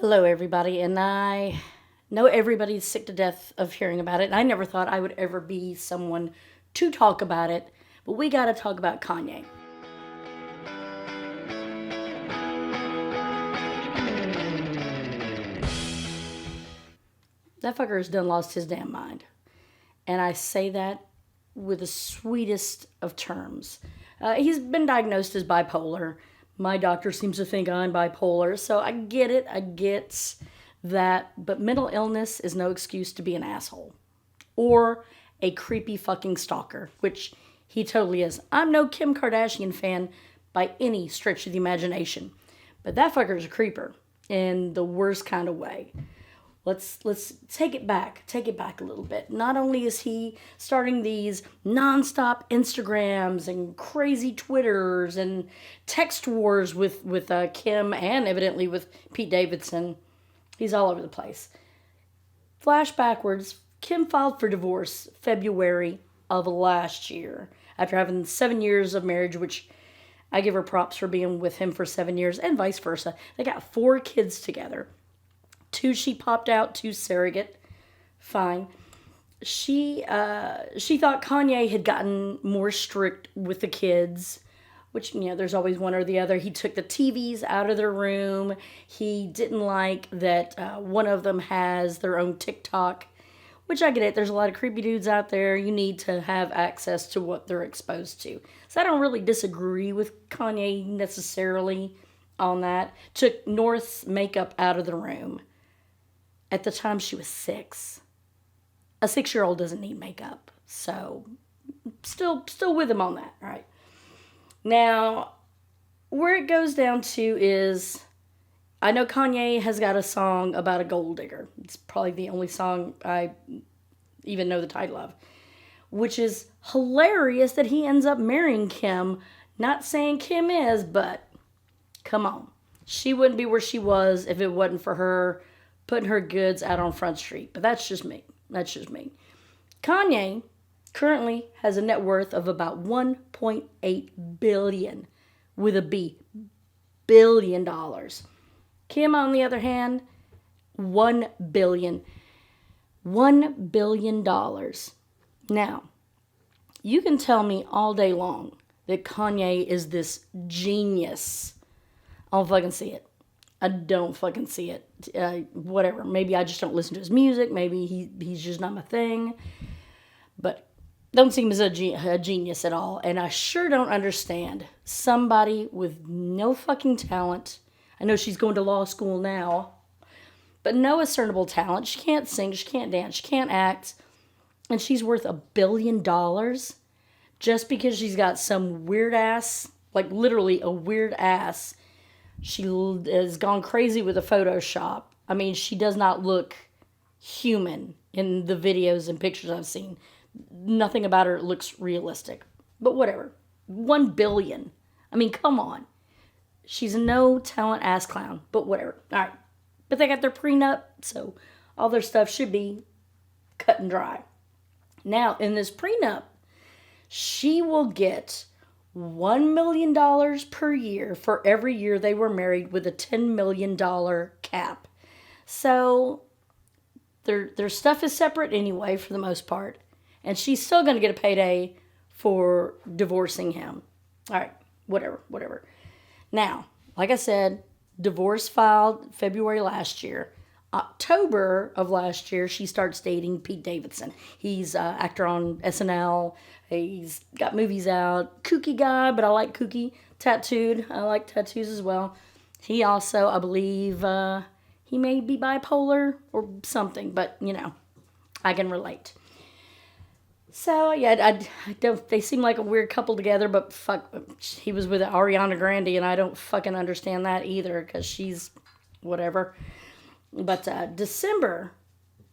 Hello, everybody, and I know everybody's sick to death of hearing about it, and I never thought I would ever be someone to talk about it, but we gotta talk about Kanye. That fucker has done lost his damn mind, and I say that with the sweetest of terms. He's been diagnosed as bipolar. My doctor seems to think I'm bipolar, so I get it, I get that, but mental illness is no excuse to be an asshole. Or a creepy fucking stalker, which he totally is. I'm no Kim Kardashian fan by any stretch of the imagination, but that fucker's a creeper in the worst kind of way. Let's take it back a little bit. Not only is he starting these nonstop Instagrams and crazy Twitters and text wars with Kim and evidently with Pete Davidson, he's all over the place. Flash backwards, Kim filed for divorce February of last year after having 7 years of marriage, which I give her props for being with him for 7 years and vice versa. They got 4 kids together. 2 she popped out, 2 surrogate. Fine. She thought Kanye had gotten more strict with the kids, which, there's always one or the other. He took the TVs out of their room. He didn't like that one of them has their own TikTok, which I get it. There's a lot of creepy dudes out there. You need to have access to what they're exposed to. So I don't really disagree with Kanye necessarily on that. Took North's makeup out of the room. At the time, she was 6. A 6-year-old doesn't need makeup. So, still with him on that, right? Now, where it goes down to is, I know Kanye has got a song about a gold digger. It's probably the only song I even know the title of. Which is hilarious that he ends up marrying Kim. Not saying Kim is, but come on. She wouldn't be where she was if it wasn't for her putting her goods out on Front Street. But that's just me. Kanye currently has a net worth of about 1.8 billion with a B. Billion dollars. Kim, on the other hand, 1 billion. $1 billion. Now, you can tell me all day long that Kanye is this genius. I don't fucking see it. I don't fucking see it. Whatever. Maybe I just don't listen to his music. Maybe he's just not my thing. But don't see him as a genius at all. And I sure don't understand somebody with no fucking talent. I know she's going to law school now. But no discernible talent. She can't sing. She can't dance. She can't act. And she's worth $1 billion just because she's got some weird ass, like literally a weird ass. She has gone crazy with the Photoshop. I mean, she does not look human in the videos and pictures I've seen. Nothing about her looks realistic. But whatever. 1 billion. I mean, come on. She's a no talent ass clown. But whatever. All right. But they got their prenup, so all their stuff should be cut and dry. Now, in this prenup, she will get $1 million per year for every year they were married with a $10 million cap. So their stuff is separate anyway for the most part. And she's still going to get a payday for divorcing him. All right, whatever. Now, like I said, divorce filed February last year. October of last year, she starts dating Pete Davidson. He's an actor on SNL. He's got movies out. Kooky guy, but I like kooky. Tattooed. I like tattoos as well. He also, I believe, he may be bipolar or something, but, I can relate. So, yeah, I don't, they seem like a weird couple together, but fuck, he was with Ariana Grande, and I don't fucking understand that either, because she's whatever. But December,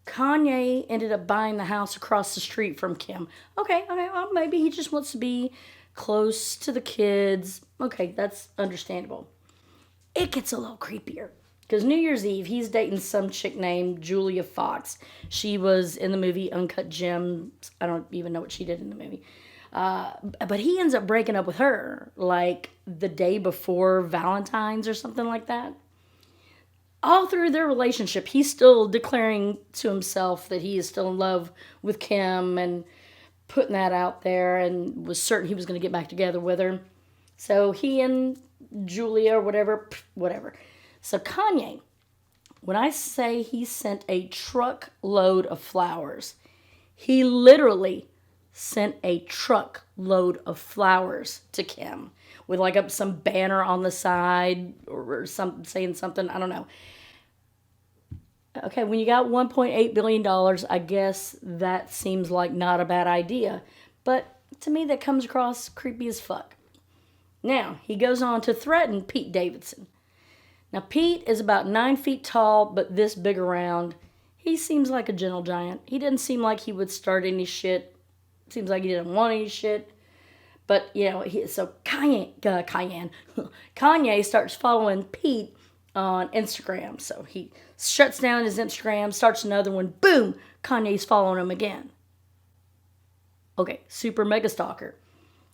Kanye ended up buying the house across the street from Kim. Okay, well, maybe he just wants to be close to the kids. Okay, that's understandable. It gets a little creepier. Because New Year's Eve, he's dating some chick named Julia Fox. She was in the movie Uncut Gems. I don't even know what she did in the movie. But he ends up breaking up with her, like the day before Valentine's or something like that. all through their relationship, he's still declaring to himself that he is still in love with Kim and putting that out there, and was certain he was going to get back together with her. So he and Julia or whatever. So Kanye, when I say he sent a truckload of flowers, he literally sent a truckload of flowers to Kim with like some banner on the side or some saying something, I don't know. Okay, when you got $1.8 billion, I guess that seems like not a bad idea. But to me, that comes across creepy as fuck. Now, he goes on to threaten Pete Davidson. Now, Pete is about 9 feet tall, but this big around. He seems like a gentle giant. He didn't seem like he would start any shit. Seems like he didn't want any shit. But, so Kanye starts following Pete on Instagram. So he shuts down his Instagram, starts another one. Boom! Kanye's following him again. Okay, super mega stalker.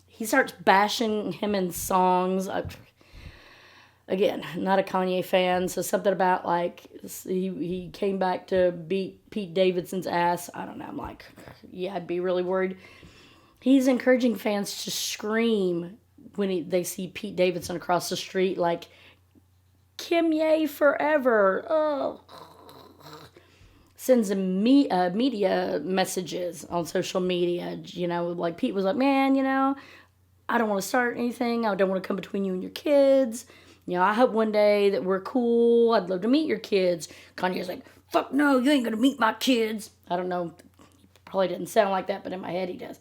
He starts bashing him in songs. Again, not a Kanye fan, so something about like he came back to beat Pete Davidson's ass. I don't know. I'm like, yeah, I'd be really worried. He's encouraging fans to scream when they see Pete Davidson across the street, like, Kim Ye forever. Oh. Sends him media messages on social media. Like Pete was like, man, I don't want to start anything. I don't want to come between you and your kids. I hope one day that we're cool. I'd love to meet your kids. Kanye's like, fuck no, you ain't going to meet my kids. I don't know. He probably didn't sound like that, but in my head he does.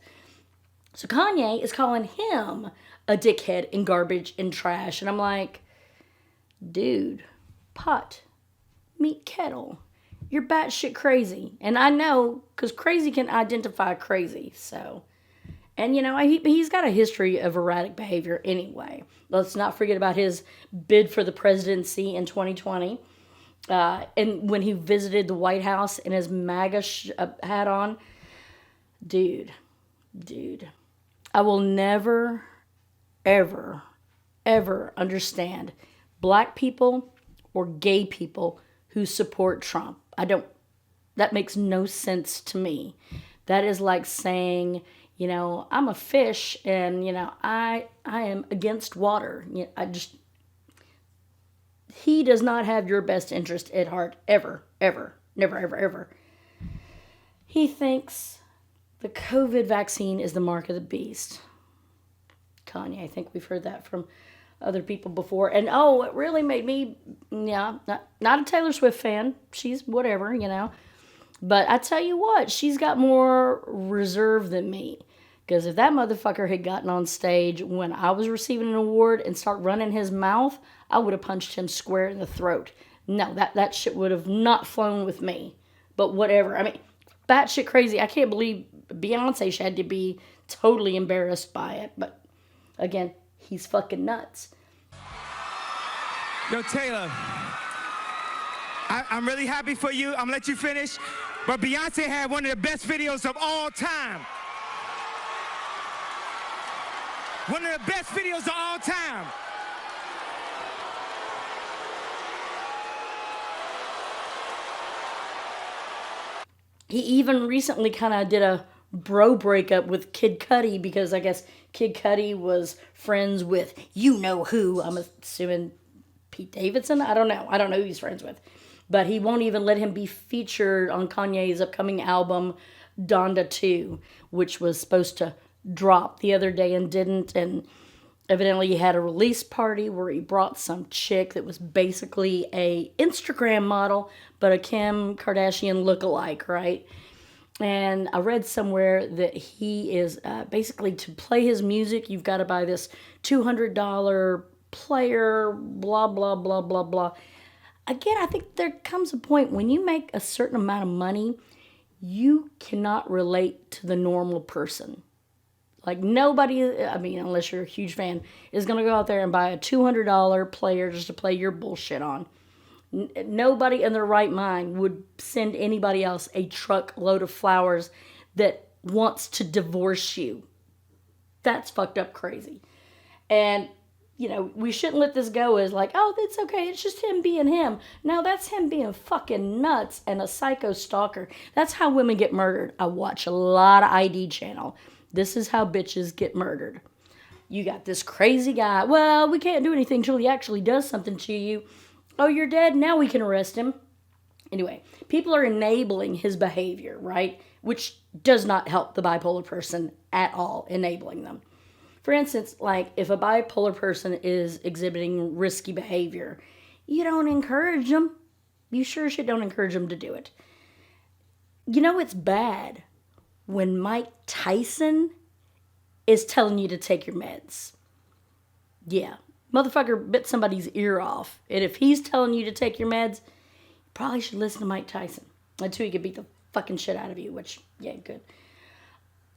So Kanye is calling him a dickhead and garbage and trash. And I'm like, dude, pot, meet kettle. You're batshit crazy. And I know, because crazy can identify crazy. So, and he's got a history of erratic behavior anyway. Let's not forget about his bid for the presidency in 2020. And when he visited the White House in his MAGA hat on. Dude. I will never, ever, ever understand black people or gay people who support Trump. That makes no sense to me. That is like saying, I'm a fish and, I am against water. He does not have your best interest at heart, ever, ever, never, ever, ever. He thinks the COVID vaccine is the mark of the beast. Kanye, I think we've heard that from other people before. And, it really made me, not a Taylor Swift fan. She's whatever, But I tell you what, she's got more reserve than me. Because if that motherfucker had gotten on stage when I was receiving an award and start running his mouth, I would have punched him square in the throat. No, that shit would have not flown with me. But whatever. I mean, batshit crazy. I can't believe Beyonce had to be totally embarrassed by it. But again, he's fucking nuts. Yo, Taylor, I'm really happy for you. I'm gonna let you finish. But Beyonce had one of the best videos of all time. One of the best videos of all time. He even recently kind of did a bro breakup with Kid Cudi because I guess Kid Cudi was friends with you-know-who. I'm assuming Pete Davidson? I don't know. I don't know who he's friends with. But he won't even let him be featured on Kanye's upcoming album, Donda 2, which was supposed to drop the other day and didn't. And evidently he had a release party where he brought some chick that was basically a Instagram model, but a Kim Kardashian lookalike, right? And I read somewhere that he is basically, to play his music, you've got to buy this $200 player, blah, blah, blah, blah, blah. Again, I think there comes a point when you make a certain amount of money, you cannot relate to the normal person. Like nobody, I mean, unless you're a huge fan, is going to go out there and buy a $200 player just to play your bullshit on. Nobody in their right mind would send anybody else a truckload of flowers that wants to divorce you. That's fucked up crazy. And we shouldn't let this go as like, oh, that's okay. It's just him being him. No, that's him being fucking nuts and a psycho stalker. That's how women get murdered. I watch a lot of ID channel. This is how bitches get murdered. You got this crazy guy. Well, we can't do anything until he actually does something to you. Oh, you're dead? Now we can arrest him. Anyway, people are enabling his behavior, right? Which does not help the bipolar person at all, enabling them. For instance, like if a bipolar person is exhibiting risky behavior, you don't encourage them. You sure shit don't encourage them to do it. It's bad when Mike Tyson is telling you to take your meds. Yeah, motherfucker bit somebody's ear off. And if he's telling you to take your meds, you probably should listen to Mike Tyson until he can beat the fucking shit out of you, which, yeah, good.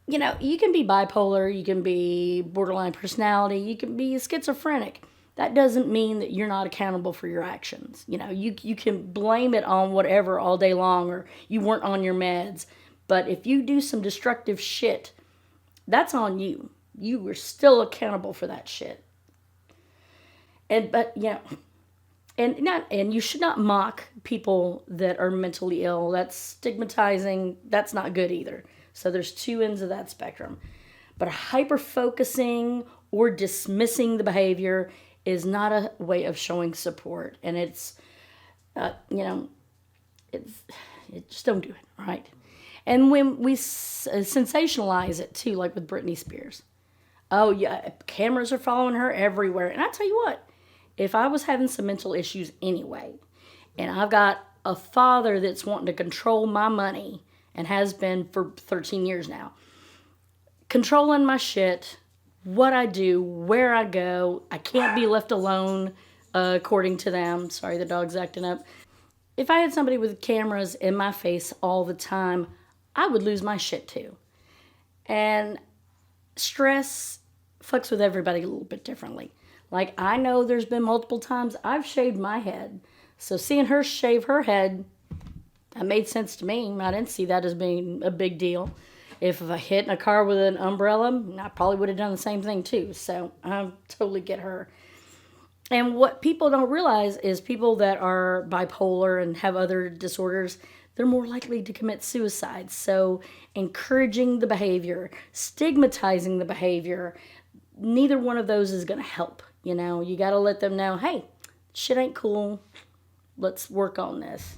You can be bipolar, you can be borderline personality, you can be schizophrenic. That doesn't mean that you're not accountable for your actions. You can blame it on whatever all day long, or you weren't on your meds. But if you do some destructive shit, that's on you. You were still accountable for that shit. And you should not mock people that are mentally ill. That's stigmatizing. That's not good either. So there's two ends of that spectrum. But hyper-focusing or dismissing the behavior is not a way of showing support. And it's just don't do it, right? And when we sensationalize it too, like with Britney Spears. Oh yeah, cameras are following her everywhere. And I tell you what, if I was having some mental issues anyway, and I've got a father that's wanting to control my money, and has been for 13 years now, controlling my shit, what I do, where I go, I can't be left alone, according to them. Sorry, the dog's acting up. If I had somebody with cameras in my face all the time, I would lose my shit too. And stress fucks with everybody a little bit differently. Like, I know there's been multiple times I've shaved my head. So seeing her shave her head, that made sense to me. I didn't see that as being a big deal. If I hit in a car with an umbrella, I probably would have done the same thing too. So I totally get her. And what people don't realize is people that are bipolar and have other disorders, they're more likely to commit suicide. So encouraging the behavior, stigmatizing the behavior, neither one of those is going to help. You got to let them know, hey, shit ain't cool. Let's work on this.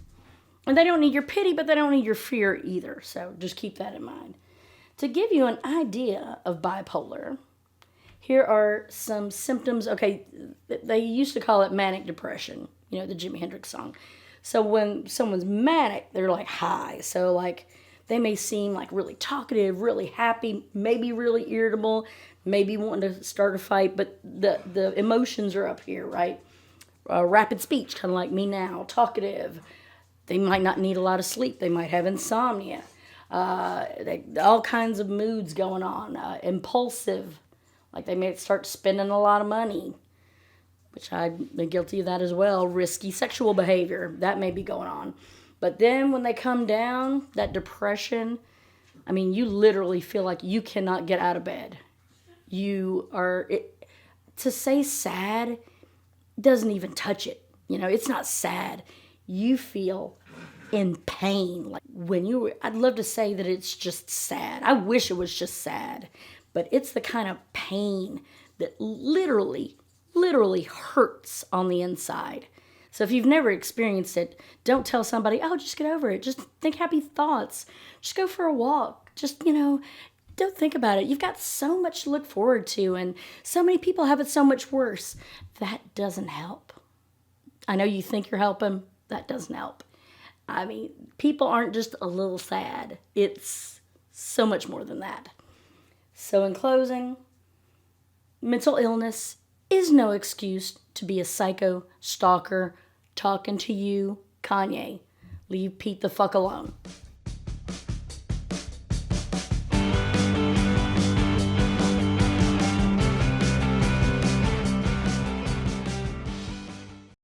And they don't need your pity, but they don't need your fear either. So just keep that in mind. To give you an idea of bipolar, here are some symptoms. Okay, they used to call it manic depression, the Jimi Hendrix song. So when someone's manic, they're like high. So like they may seem like really talkative, really happy, maybe really irritable, maybe wanting to start a fight, but the emotions are up here, right? Rapid speech, kind of like me now, talkative. They might not need a lot of sleep. They might have insomnia. All kinds of moods going on. Impulsive. Like they may start spending a lot of money, which I've been guilty of that as well. Risky sexual behavior. That may be going on. But then when they come down, that depression, you literally feel like you cannot get out of bed. To say sad doesn't even touch it. It's not sad. You feel in pain. Like I'd love to say that it's just sad. I wish it was just sad, but it's the kind of pain that literally hurts on the inside. So if you've never experienced it, don't tell somebody, oh, just get over it. Just think happy thoughts. Just go for a walk. Just, don't think about it. You've got so much to look forward to, and so many people have it so much worse. That doesn't help. I know you think you're helping. That doesn't help. People aren't just a little sad. It's so much more than that. So in closing, mental illness is no excuse to be a psycho stalker talking to you, Kanye. Leave Pete the fuck alone.